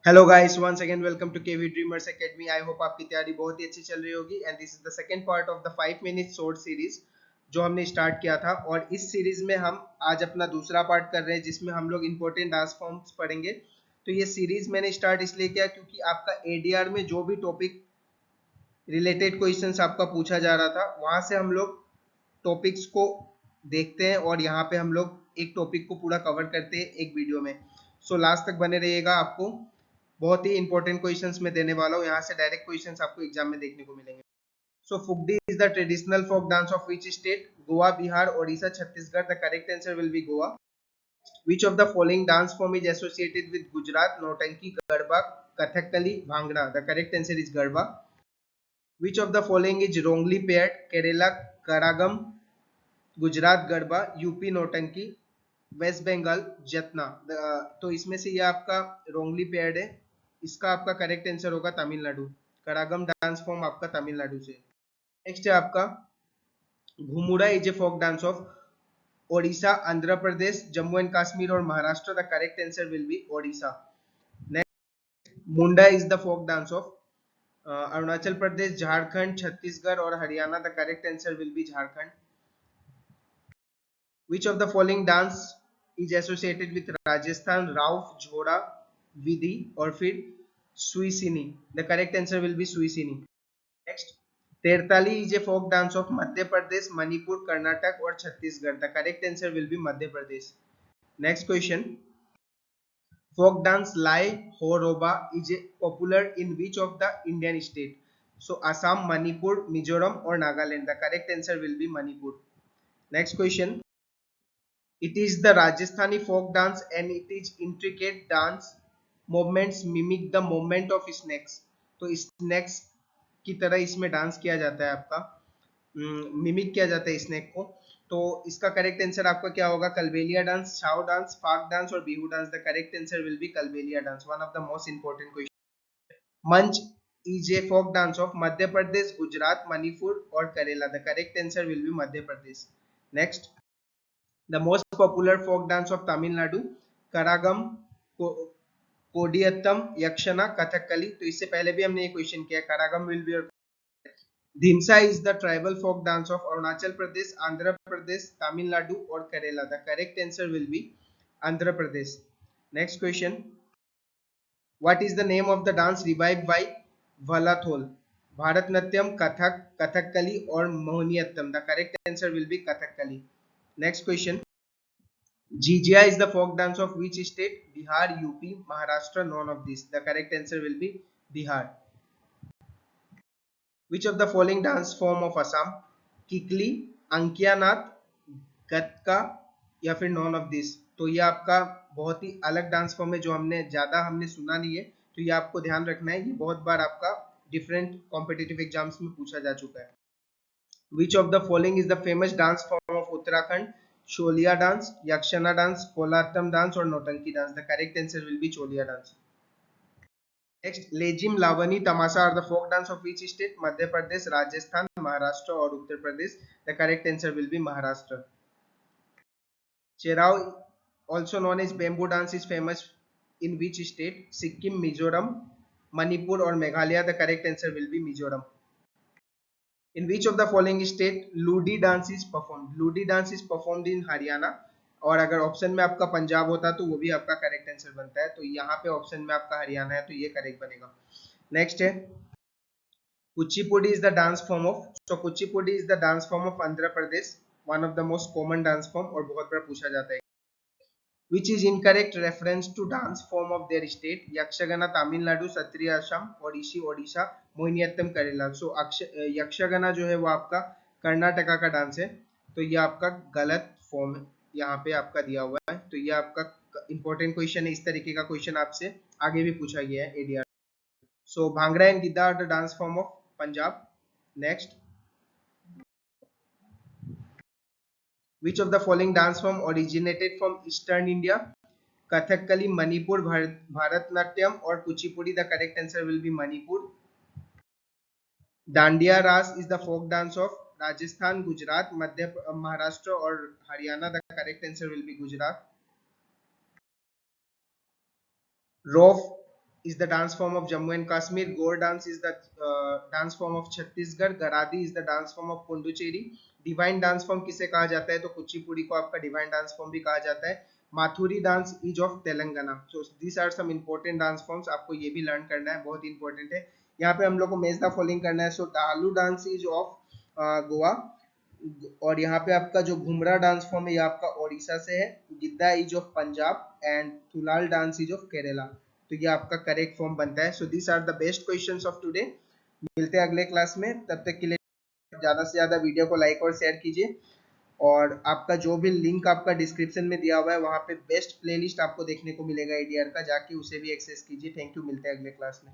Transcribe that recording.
Hello guys, once again welcome to KV dreamers academy. I hope आपकी तैयारी बहुत ही अच्छी चल रही होगी and this is the second part of the 5 minute short series जो हमने स्टार्ट किया था। और इस सीरीज में हम आज अपना दूसरा पार्ट कर रहे हैं जिसमें हम लोग इंपॉर्टेंट डांस फॉर्म्स पढ़ेंगे। तो ये सीरीज मैंने स्टार्ट इसलिए किया क्योंकि आपका एडीआर में जो भी टॉपिक रिलेटेड क्वेश्चंस आपका पूछा जा रहा था वहां से हम लोग टॉपिक्स को देखते हैं और यहाँ पे हम लोग एक टॉपिक को पूरा कवर करते हैं एक वीडियो में। सो लास्ट तक बने रहिएगा, आपको बहुत ही इंपॉर्टेंट क्वेश्चंस मैं देने वाला हूँ। यहाँ से डायरेक्ट क्वेश्चंस आपको एग्जाम में देखने को मिलेंगे। So Fugdi is the traditional folk dance of which state? Goa, Bihar, Odisha, Chhattisgarh. The correct answer will be Goa. Which of the following dance form is associated with Gujarat? Nautanki, Garba, Kathakali, Bhangra. The correct answer is Garba. Which of the following is wrongly paired? Kerala Karagam, Gujarat Garba, UP Nautanki, west Bengal Jatra. तो इसमें से ये आपका Rongli paired है। इसका आपका correct answer होगा Tamil Nadu. करागम dance form आपका तमिलनाडु से। नेक्स्ट है आपका Ghumura is a folk dance of Odisha, Andhra Pradesh, Jammu and Kashmir और Maharashtra. The correct answer will be Odisha. Next Munda is the folk dance of Arunachal Pradesh, Jharkhand, Chhattisgarh और Haryana. The correct answer will be Jharkhand. Which of the following dance is associated with Rajasthan? Rauf, Jhora, Vidhi और फिर Suisini? The correct answer will be Suisini. Next, Tertali is a folk dance of Madhya Pradesh, Manipur, Karnataka और Chhattisgarh. The correct answer will be Madhya Pradesh. Next question. Folk dance Lai Ho Roba is popular in which of the Indian state? So Assam, Manipur, Mizoram or Nagaland? The correct answer will be Manipur. Next question. It is the Rajasthani folk dance and it is intricate dance movements mimic the movement of snakes. तो snakes की तरह इसमें dance किया जाता है, आपका mimic किया जाता है स्नेक को। तो इसका करेक्ट आंसर आपका क्या होगा? Kalbelia dance, Chhau dance, Phag dance और Bihu dance. The correct answer will be Kalbelia dance, one of the most important question. Manch is a folk dance of Madhya Pradesh, Gujarat, Manipur और Kerala. The correct answer will be Madhya Pradesh. Next, the most popular folk dance of Tamil Nadu, Karagam, Kodiyattam, Yakshagana, Kathakali. तो इससे पहले भी हमने ये question किया। Karagam will be. Dhimsa is the tribal folk dance of Arunachal प्रदेश, आंध्र प्रदेश, तमिलनाडु और Kerala. The correct answer will B Andhra Pradesh. Next question, what is the name of the dance revived bye वलाथोल? Bharatanatyam, Kathak, Kathakali और Mohiniyattam. The correct answer will B Kathakali. Next question, Jijia is the folk dance of which state? Bihar, UP, Maharashtra, none of these. The correct answer will be Bihar. Which of the following dance form of Assam? Kikli, Ankiya Nath, Gatka या फिर none of this? तो ये आपका बहुत ही अलग dance form है जो हमने सुना नहीं है। तो ये आपको ध्यान रखना है, ये बहुत बार आपका डिफरेंट कॉम्पिटिटिव एग्जाम्स में पूछा जा चुका है। Which of the following is the famous dance form of Uttarakhand? Cholia dance, Yakshana dance, Kolattam dance or Notanki dance? The correct answer will be Cholia dance. Next, Lejim, Lavani, Tamasa are the folk dance of which state? Madhya Pradesh, Rajasthan, Maharashtra or Uttar Pradesh? The correct answer will be Maharashtra. Cherao, also known as bamboo dance, is famous in which state? Sikkim, Mizoram, Manipur or Meghalaya? The correct answer will be Mizoram. In which of the following state Ludi dance is performed? Ludi dance is performed in Haryana. और अगर option में आपका पंजाब होता तो वो भी आपका correct answer बनता है। तो यहाँ पे ऑप्शन में आपका हरियाणा है तो ये करेक्ट बनेगा। नेक्स्ट है Kuchipudi is the dance form of, so Kuchipudi is the dance form of Andhra Pradesh, one of the most common dance form और बहुत बार पूछा जाता है। Which is incorrect reference to dance form of their state? Yakshagana Tamil Nadu, Satriya Assam, Odissi Odisha, Mohiniyattam Kerala. सो यक्षगना जो है वो आपका कर्नाटका का डांस है। तो ये आपका गलत फॉर्म यहाँ पे आपका दिया हुआ है। तो ये आपका इंपॉर्टेंट क्वेश्चन है। इस तरीके का क्वेश्चन आपसे आगे भी पूछा गया है ADR. So bhangra and gidda are the dance form of Punjab. Next, which of the following dance form originated from eastern India? Kathakali, Manipur, Bharatnatyam or Kuchipudi? The correct answer will be Manipur. Dandiya Ras is the folk dance of Rajasthan, Gujarat, Maharashtra or Haryana? The correct answer will be Gujarat. Rof is the dance form of Jammu and Kashmir. Gaur dance is the dance form of Chhattisgarh. Garadi is the dance form of Pondicherry. Divine dance form किसे कहा जाता है, तो कुचिपुड़ी को आपका divine dance form भी कहा जाता है. Mathuri dance is of Telangana. So this are some important dance forms, आपको ये भी लर्न करना है, बहुत इंपॉर्टेंट है. यहाँ पे हम लोग को मैच द फॉलोइंग करना है. सो डालू डांस इज ऑफ गोवा, और यहाँ पे आपका जो घुमरा डांस फॉर्म है ये आपका ओडिशा से है. Giddha is of Punjab and Thullal dance is of Kerala. तो ये आपका करेक्ट फॉर्म बनता है. So this are the best questions of today. मिलते हैं अगले क्लास में, तब तक के लिए ज्यादा से ज्यादा वीडियो को लाइक और शेयर कीजिए. और आपका जो भी लिंक आपका डिस्क्रिप्शन में दिया हुआ है वहाँ पे बेस्ट प्लेलिस्ट आपको देखने को मिलेगा एडीआर का, जाके उसे भी एक्सेस कीजिए. थैंक यू, मिलते हैं अगले क्लास में.